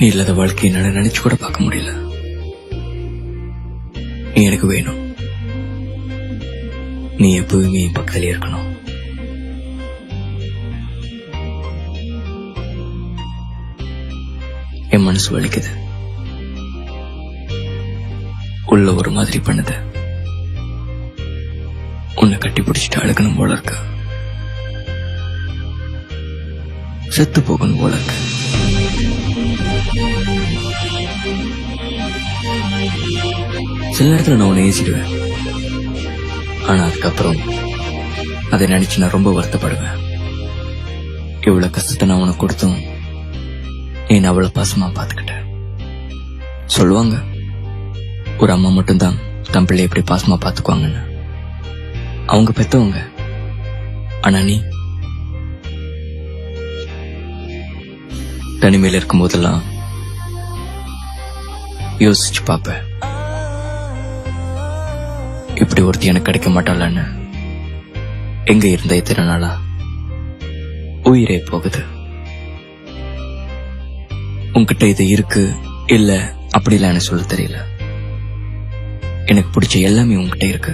நீ இல்லாத வாழ்க்கையை என்னால நினைச்சு கூட பார்க்க முடியல. நீ எனக்கு வேணும். நீ எப்பவுமே என் பக்கத்திலே இருக்கணும். என் மனசு வலிக்குது, உள்ள ஒரு மாதிரி பண்ணுது. உன்னை கட்டி பிடிச்சிட்டு அழுகணும் போல இருக்கு, செத்து போகணும் போல இருக்கு. சில நேரத்துல நான் உன்னை ஏசிடுவேன், ஆனா அதுக்கப்புறம் அதை நினைச்சு நான் ரொம்ப வருத்தப்படுவேன். இவ்வளவு கஷ்டத்தை நான் உனக்கு கொடுத்தும் நீ அவ்வளவு பாசமா பாத்துக்கிட்ட. சொல்லுவாங்க ஒரு அம்மா மட்டும்தான் தன் பிள்ளை எப்படி பாசமா பாத்துக்குவாங்கன்னு. அவங்க பெத்தவங்க. ஆனா நீ தனிமையில இருக்கும் போதெல்லாம் யோசிச்சு பாப்ப, இப்படி ஒருத்தி எனக்கு கிடைக்க மாட்டாளான்னு. எங்க இருந்த இத்தனை நாளா உயிரே போகுது. உன்கிட்ட இது இருக்கு இல்ல அப்படிலாம் எனக்கு சொல்ல தெரியல. எனக்கு பிடிச்ச எல்லாமே உன்கிட்ட இருக்கு.